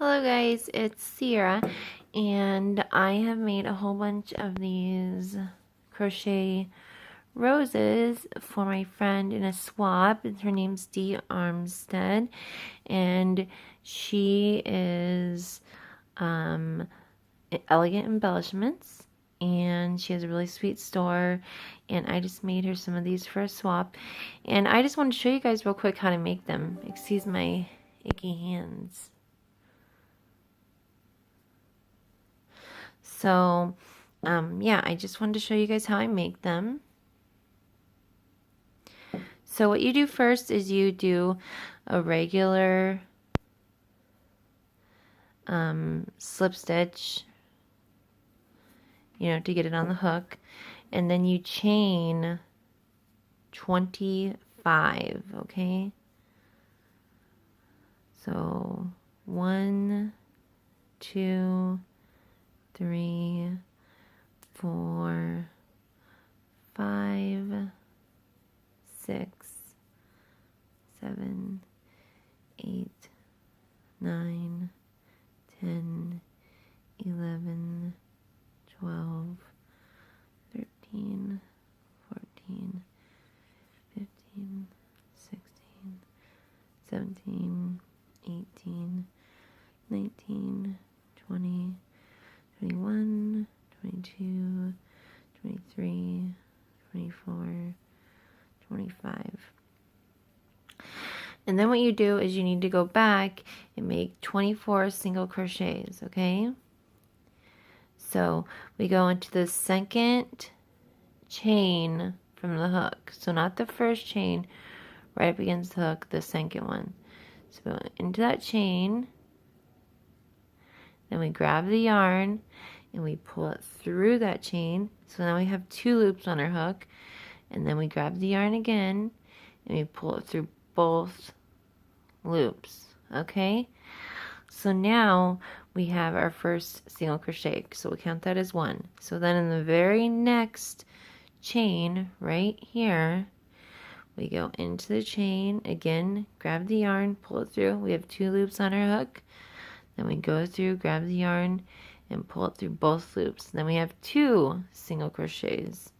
Hello guys, it's Sierra, and I have made a whole bunch of these crochet roses for my friend in a swap. Her name's Dee Armstead, and she is Elegant Embellishments, and she has a really sweet store, and I just made her some of these for a swap, and I just want to show you guys real quick how to make them. Excuse my icky hands. So, yeah, I just wanted to show you guys how I make them. So what you do first is you do a regular slip stitch, to get it on the hook, and then you chain 25, okay? So 1, 2, 3, 4, 5, 6, 7, 8, 9, 10, 11, 12, 13, 14, 15, 16, 17, 18, 19, 20, 21, 22, 23, 24, 25. And then what you do is you need to go back and make 24 single crochets, okay? So we go into the second chain from the hook. So not the first chain right up against the hook, the second one. So we go into that chain, then we grab the yarn and we pull it through that chain. So now we have 2 loops on our hook, and then we grab the yarn again and we pull it through both loops, okay? So now we have our first single crochet, so we'll count that as 1. So then in the very next chain right here, we go into the chain again, grab the yarn, pull it through. We have 2 loops on our hook. Then we go through, grab the yarn, and pull it through both loops. Then we have 2 single crochets.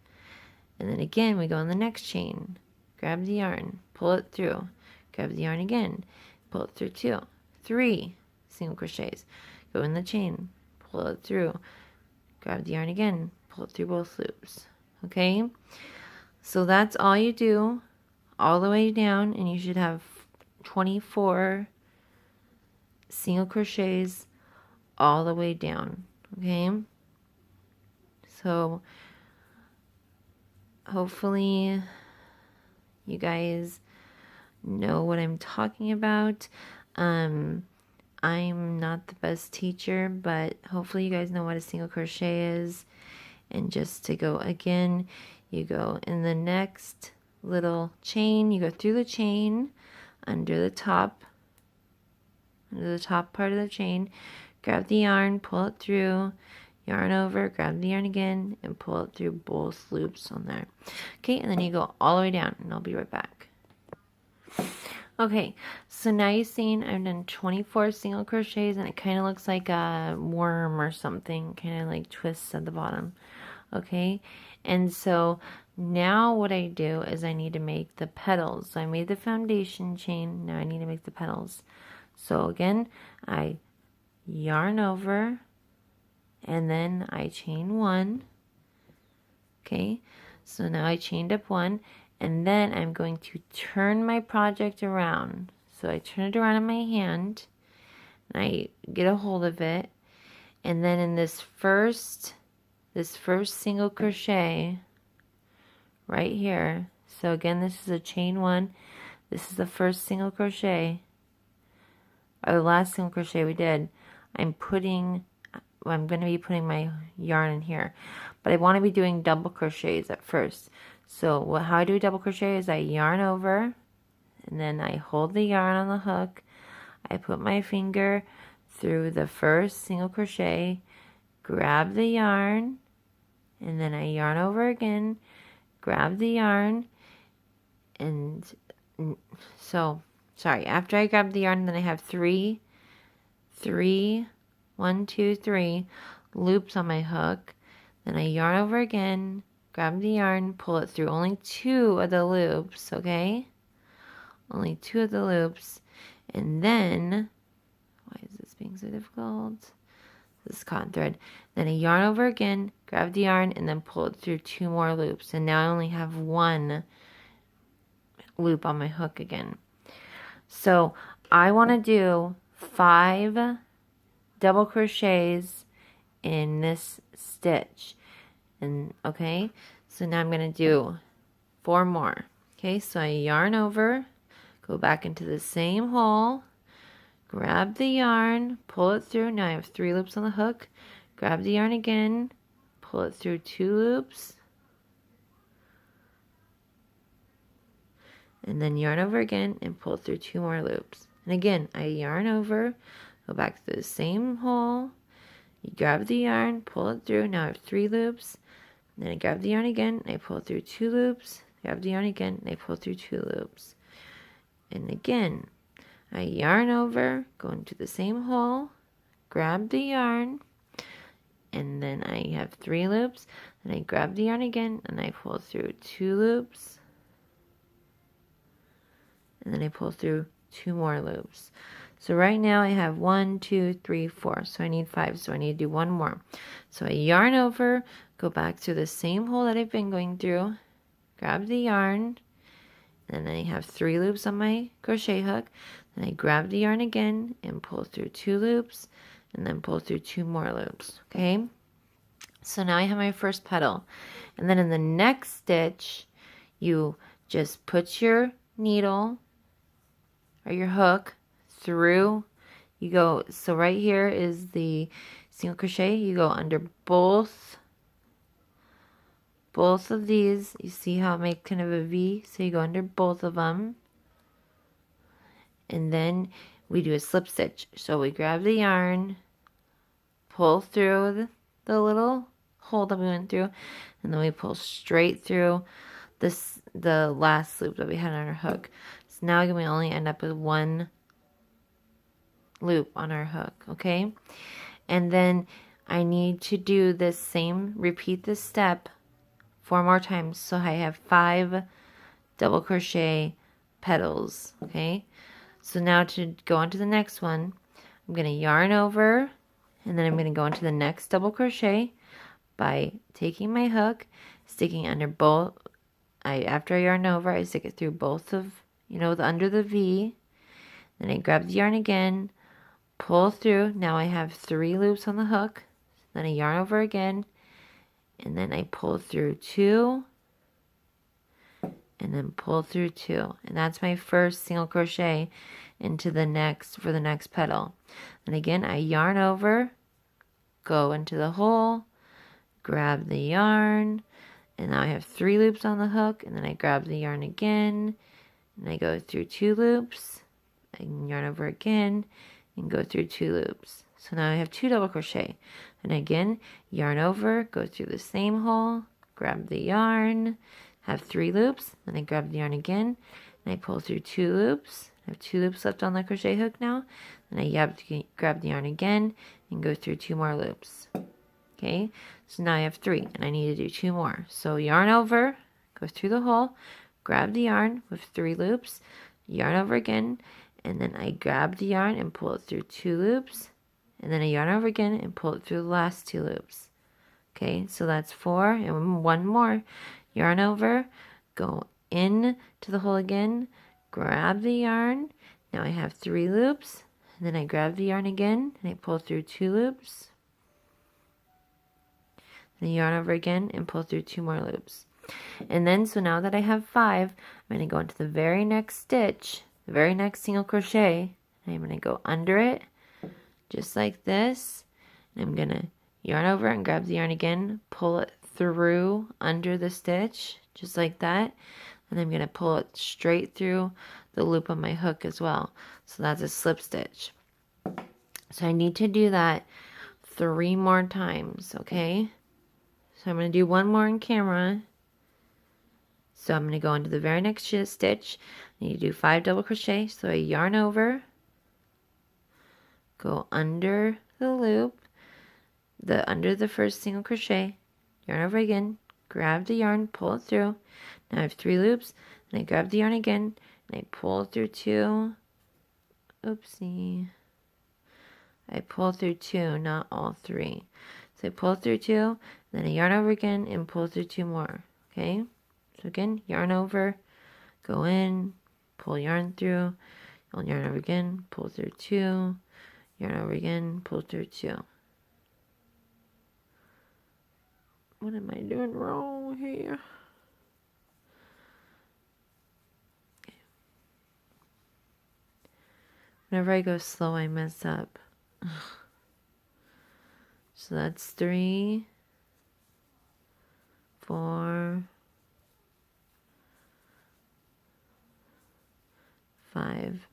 And then again, we go in the next chain, grab the yarn, pull it through, grab the yarn again, pull it through 2, 3 single crochets, go in the chain, pull it through, grab the yarn again, pull it through both loops. Okay, so that's all you do all the way down, and you should have 24 single crochets all the way down. Okay, so hopefully you guys know what I'm talking about. I'm not the best teacher, but hopefully you guys know what a single crochet is. And just to go again, you go in the next little chain, you go through the chain under the top part of the chain, grab the yarn, pull it through, yarn over, grab the yarn again, and pull it through both loops on there. Okay, and then you go all the way down, and I'll be right back. Okay, so now you've seen I've done 24 single crochets, and it kind of looks like a worm or something, kind of like twists at the bottom. Okay, and so now what I do is I need to make the petals. So I made the foundation chain, now I need to make the petals. So again, I yarn over, and then I chain 1. Okay, so now I chained up 1, and then I'm going to turn my project around. So I turn it around in my hand, and I get a hold of it, and then in this first single crochet right here, so again, this is a chain 1, this is the first single crochet, or the last single crochet we did. I'm going to be putting my yarn in here, but I want to be doing double crochets at first. So how I do a double crochet is I yarn over, and then I hold the yarn on the hook, I put my finger through the first single crochet, grab the yarn, and then I yarn over again, grab the yarn, and so, sorry, after I grab the yarn, then I have three 3, 1, 2, 3 loops on my hook. Then I yarn over again, grab the yarn, pull it through only 2 of the loops, okay? Only 2 of the loops. And then, why is this being so difficult? This is cotton thread. Then I yarn over again, grab the yarn, and then pull it through 2 more loops. And now I only have 1 loop on my hook again. So I want to do 5 double crochets in this stitch. And okay, so now I'm going to do 4 more. Okay, so I yarn over, go back into the same hole, grab the yarn, pull it through. Now I have 3 loops on the hook. Grab the yarn again, pull it through 2 loops, and then yarn over again and pull through 2 more loops. And again, I yarn over, go back to the same hole, you grab the yarn, pull it through. Now I have 3 loops. Then I grab the yarn again, and I pull through 2 loops, grab the yarn again, and I pull through 2 loops. And again, I yarn over, go into the same hole, grab the yarn, and then I have 3 loops, and I grab the yarn again, and I pull through 2 loops, and then I pull through 2 more loops. So right now I have 1, 2, 3, 4, so I need 5, so I need to do 1 more. So I yarn over, go back through the same hole that I've been going through, grab the yarn, and then I have 3 loops on my crochet hook. Then I grab the yarn again and pull through 2 loops, and then pull through 2 more loops, okay? So now I have my first petal. And then in the next stitch, you just put your needle or your hook through, you go, so right here is the single crochet, you go under both of these. You see how it makes kind of a V, so you go under both of them, and then we do a slip stitch. So we grab the yarn, pull through the little hole that we went through, and then we pull straight through the last loop that we had on our hook. So now we only end up with 1 loop on our hook, okay? And then I need to do this same, repeat this step 4 more times, so I have 5 double crochet petals, okay? So now to go on to the next one, I'm going to yarn over, and then I'm going to go into the next double crochet by taking my hook, sticking under both. After I yarn over, I stick it through both of, under the V. Then I grab the yarn again, pull through. Now I have 3 loops on the hook. Then I yarn over again, and then I pull through 2, and then pull through 2. And that's my first single crochet into the next, for the next petal. And again, I yarn over, go into the hole, grab the yarn, and now I have 3 loops on the hook, and then I grab the yarn again, and I go through 2 loops, I yarn over again, and go through 2 loops. So now I have 2 double crochet, and again, yarn over, go through the same hole, grab the yarn, have 3 loops, then I grab the yarn again, and I pull through 2 loops. I have 2 loops left on the crochet hook now, and I grab the yarn again, and go through 2 more loops. Okay, so now I have 3, and I need to do 2 more. So yarn over, go through the hole, grab the yarn with 3 loops, yarn over again, and then I grab the yarn and pull it through 2 loops, and then I yarn over again and pull it through the last 2 loops. Okay, so that's 4, and 1 more. Yarn over, go in to the hole again, grab the yarn. Now I have 3 loops, and then I grab the yarn again, and I pull through 2 loops. Then yarn over again and pull through 2 more loops. And then, so now that I have 5, I'm going to go into the very next stitch, the very next single crochet, and I'm going to go under it, just like this, and I'm going to yarn over and grab the yarn again, pull it through under the stitch, just like that, and I'm going to pull it straight through the loop on my hook as well. So that's a slip stitch. So I need to do that 3 more times, okay? So I'm going to do 1 more on camera. So I'm going to go into the very next stitch. I need to do 5 double crochet. So I yarn over, go under the loop, under the first single crochet, yarn over again, grab the yarn, pull it through. Now I have 3 loops, and I grab the yarn again, and I pull through 2. Oopsie. I pull through 2, not all 3. So I pull through 2, then I yarn over again and pull through 2 more. Okay? So again, yarn over, go in, pull yarn through, I'll yarn over again, pull through 2, yarn over again, pull through 2. What am I doing wrong here? Okay. Whenever I go slow, I mess up. So that's 3, 4, 5.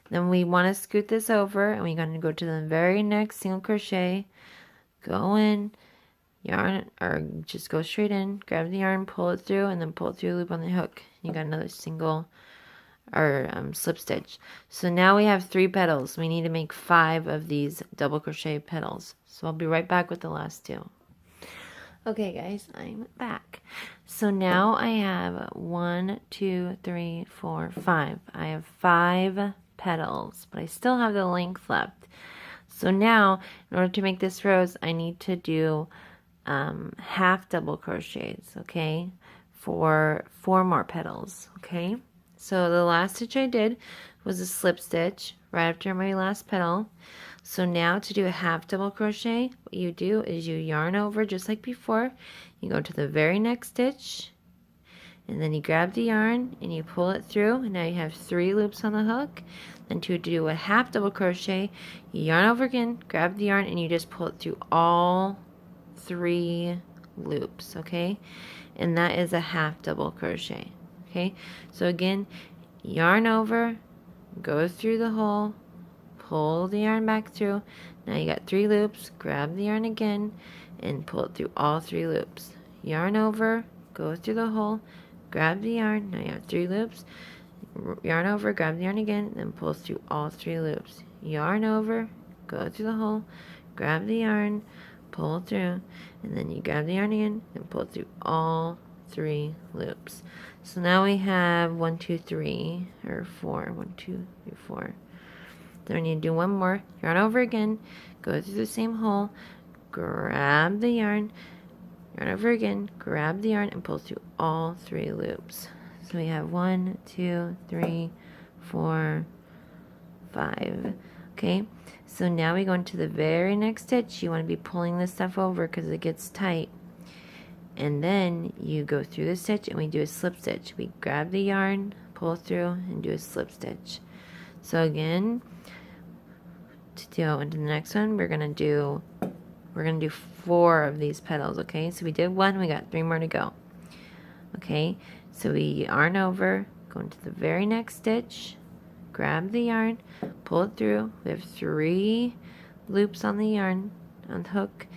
Then we want to scoot this over, and we're going to go to the very next single crochet, go in, yarn, or just go straight in, grab the yarn, pull it through, and then pull it through a loop on the hook. You got another single or slip stitch. So now we have 3 petals. We need to make 5 of these double crochet petals. So I'll be right back with the last 2. Okay guys, I'm back. So now I have 1, 2, 3, 4, 5. I have 5 petals, but I still have the length left. So now, in order to make this rose, I need to do half double crochets, okay, for 4 more petals, okay. So the last stitch I did was a slip stitch right after my last petal. So now to do a half double crochet, what you do is you yarn over just like before. You go to the very next stitch, and then you grab the yarn and you pull it through, and now you have 3 loops on the hook. Then to do a half double crochet, you yarn over again, grab the yarn, and you just pull it through all 3 loops, okay? And that is a half double crochet. Okay, so again, yarn over, go through the hole, pull the yarn back through. Now you got 3 loops, grab the yarn again, and pull it through all 3 loops. Yarn over, go through the hole, grab the yarn. Now you have 3 loops. Yarn over, grab the yarn again, then pull through all 3 loops. Yarn over, go through the hole, grab the yarn, pull through, and then you grab the yarn again and pull through all 3 loops. So now we have 1, 2, 3, or 4. 1, 2, 3, 4. Then we need to do 1 more. Yarn over again, go through the same hole, grab the yarn over again, grab the yarn, and pull through all 3 loops. So we have 1, 2, 3, 4, 5. Okay, so now we go into the very next stitch. You want to be pulling this stuff over because it gets tight. And then you go through the stitch and we do a slip stitch. We grab the yarn, pull through, and do a slip stitch. So again, to go into the next one, we're gonna do 4 of these petals. Okay, so we did 1, we got 3 more to go. Okay, so we yarn over, go into the very next stitch, grab the yarn, pull it through. We have 3 loops on the yarn, on the hook,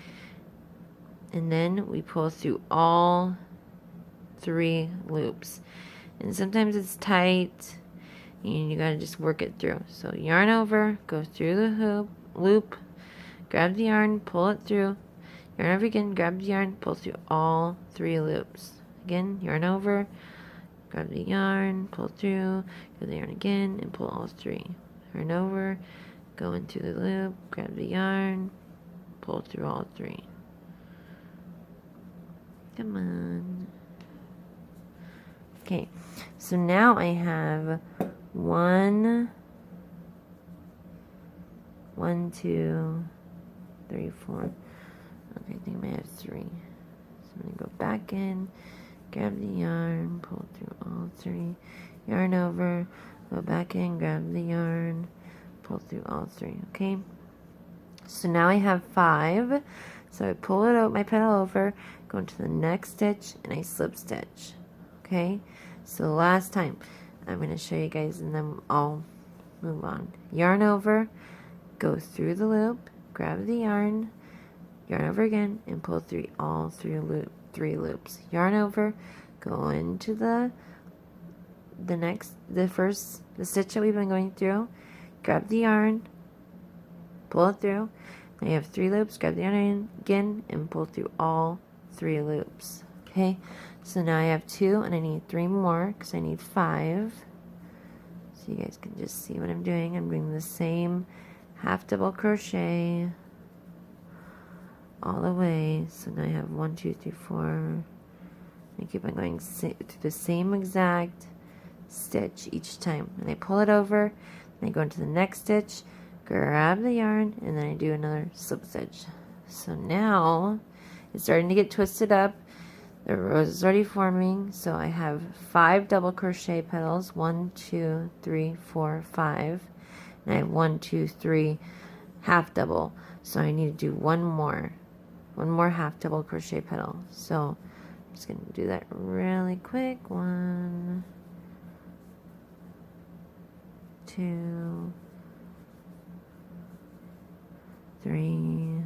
and then we pull through all 3 loops. And sometimes it's tight and you gotta just work it through. So yarn over, go through the loop, grab the yarn, pull it through, yarn over again, grab the yarn, pull through all 3 loops. Again, yarn over, grab the yarn, pull through, grab the yarn again, and pull all 3. Yarn over, go into the loop, grab the yarn, pull through all 3. Come on. Okay, so now I have 1, 2, 3, 4. Okay, I think I may have 3. So I'm going to go back in, grab the yarn, pull through all 3, yarn over, go back in, grab the yarn, pull through all 3. Okay, so now I have 5. So I pull it out, my petal over, go into the next stitch, and I slip stitch. Okay, so last time I'm going to show you guys, and then I'll move on. Yarn over, go through the loop, grab the yarn over again, and pull through all 3 loops. Yarn over, go into the stitch that we've been going through, grab the yarn, pull it through. Now you have 3 loops, grab the yarn again, and pull through all 3 loops. Okay, so now I have 2, and I need 3 more, because I need 5. So you guys can just see what I'm doing. I'm doing the same half double crochet all the way. So now I have 1, 2, 3, 4. I keep on going through the same exact stitch each time, and I pull it over, and I go into the next stitch, grab the yarn, and then I do another slip stitch. So now it's starting to get twisted up. The rose is already forming, so I have 5 double crochet petals, 1, 2, 3, 4, 5, and I have 1, 2, 3 half double. So I need to do one more half double crochet petal. So I'm just going to do that really quick. 1, 2, 3,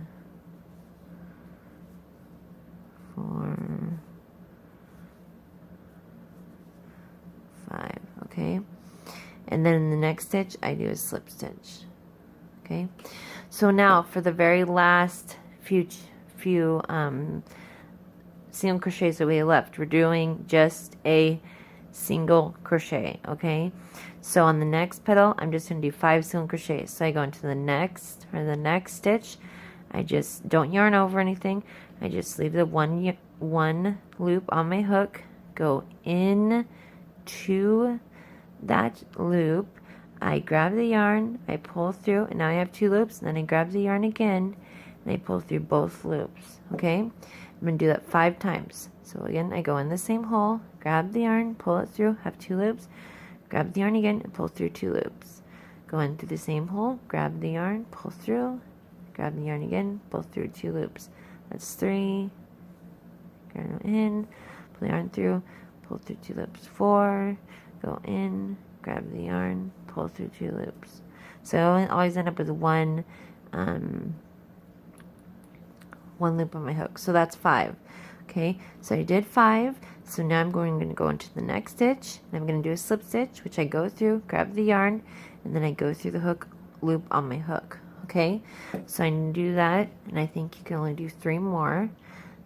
4, 5. Okay, and then in the next stitch I do a slip stitch. Okay, so now for the very last few single crochets that we have left, we're doing just a single crochet. Okay, so on the next petal I'm just going to do 5 single crochets. So I go into the next stitch. I just don't yarn over anything. I just leave the one loop on my hook, go in to that loop, I grab the yarn, I pull through, and now I have 2 loops, and then I grab the yarn again, and I pull through both loops. Okay, I'm going to do that 5 times. So again, I go in the same hole, grab the yarn, pull it through, have 2 loops, grab the yarn again, and pull through 2 loops. Go in through the same hole, grab the yarn, pull through, grab the yarn again, pull through 2 loops. That's 3. Go in, pull the yarn through, pull through 2 loops. 4. Go in, grab the yarn, pull through 2 loops. So I always end up with one loop on my hook. So that's 5. Okay, so I did 5. So now I'm going to go into the next stitch, and I'm going to do a slip stitch, which I go through, grab the yarn, and then I go through the hook loop on my hook. Okay, so I do that, and I think you can only do 3 more.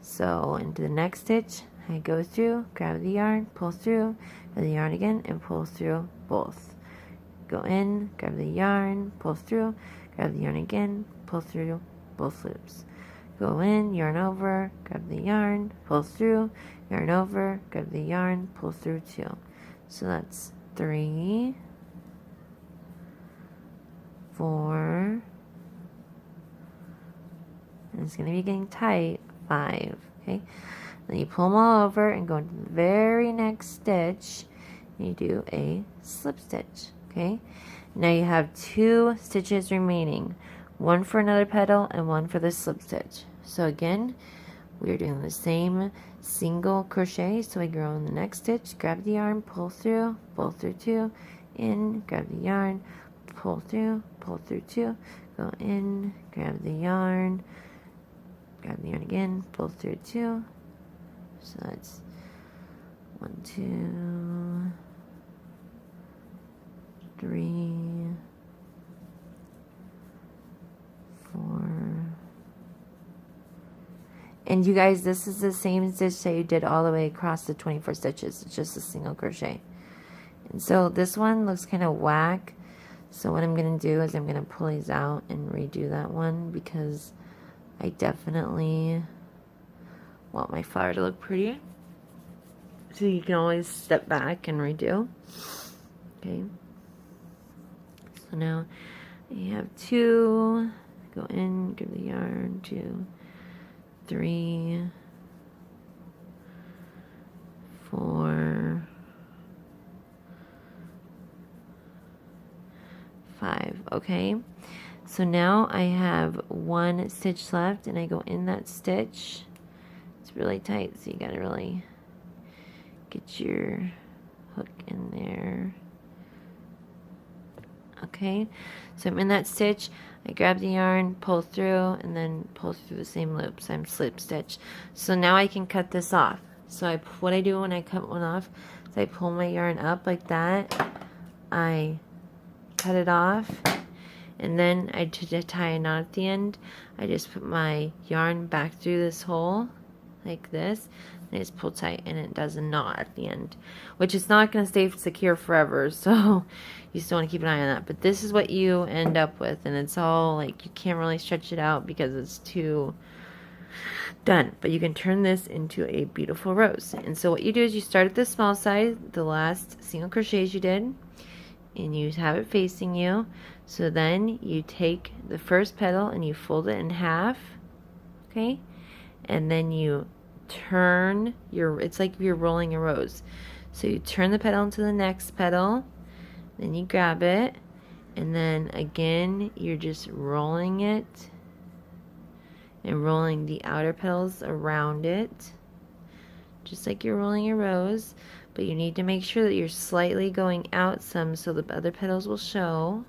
So into the next stitch, I go through, grab the yarn, pull through, grab the yarn again, and pull through both. Go in, grab the yarn, pull through, grab the yarn again, pull through both loops. Go in, yarn over, grab the yarn, pull through, yarn over, grab the yarn, pull through 2. So that's 3, 4, and it's going to be getting tight, 5. Okay, then you pull them all over and go into the very next stitch, and you do a slip stitch. Okay, now you have 2 stitches remaining, one for another petal and one for the slip stitch. So again, we're doing the same single crochet. So I go in the next stitch, grab the yarn, pull through 2, in, grab the yarn, pull through 2, go in, grab the yarn, grab the yarn again, pull through 2. So that's 1, 2, 3, 4. And you guys, this is the same stitch that you did all the way across the 24 stitches. It's just a single crochet. And so this one looks kind of whack. So what I'm going to do is I'm going to pull these out and redo that one, because I definitely want my flower to look pretty. So you can always step back and redo. Okay. So now you have 2. Go in, give the yarn, 2, 3, 4, 5. Okay, so now I have 1 stitch left, and I go in that stitch. It's really tight, so you gotta really get your hook in there. Okay, so I'm in that stitch. I grab the yarn, pull through, and then pull through the same loops. I'm slip stitch. So now I can cut this off. So what I do when I cut one off is I pull my yarn up like that. I cut it off, And then to tie a knot at the end, I just put my yarn back through this hole like this, and I just pull tight, and it does a knot at the end, which is not going to stay secure forever, so you still want to keep an eye on that. But this is what you end up with, and it's all like, you can't really stretch it out because it's too done. But you can turn this into a beautiful rose. And so what you do is you start at the small size, the last single crochets you did, and you have it facing you. So then you take the first petal and you fold it in half, okay, and then you turn your, it's like you're rolling a rose. So you turn the petal into the next petal, then you grab it, and then again you're just rolling it and rolling the outer petals around it, just like you're rolling a rose. But you need to make sure that you're slightly going out some so the other petals will show.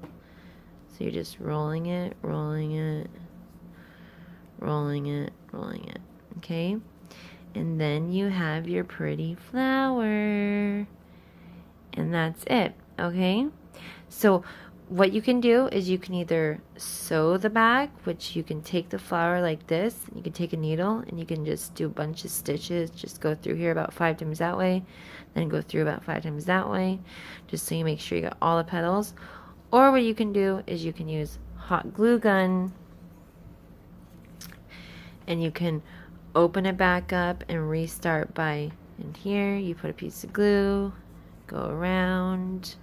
So you're just rolling it, rolling it, rolling it, rolling it, okay? And then you have your pretty flower. And that's it, okay? So what you can do is you can either sew the back, which you can take the flower like this, you can take a needle and you can just do a bunch of stitches, just go through here about 5 times that way, then go through about 5 times that way, just so you make sure you got all the petals. Or what you can do is you can use hot glue gun, and you can open it back up and restart by, in here you put a piece of glue, go around,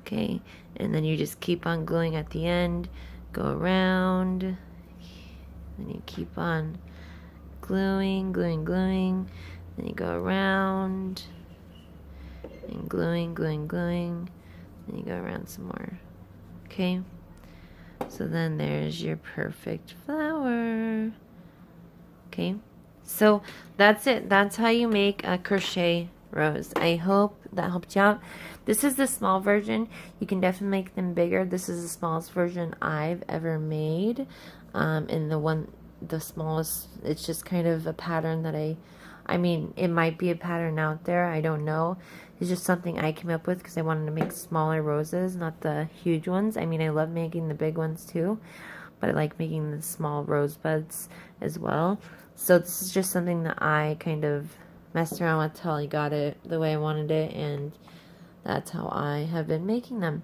okay, and then you just keep on gluing at the end, go around, and you keep on gluing, gluing, gluing, then you go around and gluing, gluing, gluing, then you go around some more, okay? So then there's your perfect flower. Okay, so that's it. That's how you make a crochet rose. I hope that helped you out. This is the small version. You can definitely make them bigger. This is the smallest version I've ever made. And the smallest, it's just kind of a pattern that I mean, it might be a pattern out there. I don't know. It's just something I came up with because I wanted to make smaller roses, not the huge ones. I mean, I love making the big ones too, but I like making the small rosebuds as well. So this is just something that I kind of messed around with till I got it the way I wanted it, and that's how I have been making them.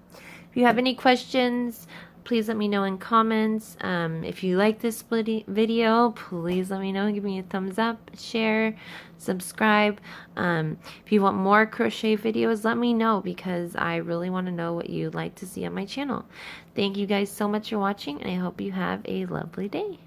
If you have any questions, please let me know in comments. If you like this video, please let me know. Give me a thumbs up, share, subscribe. If you want more crochet videos, let me know, because I really want to know what you'd like to see on my channel. Thank you guys so much for watching, and I hope you have a lovely day.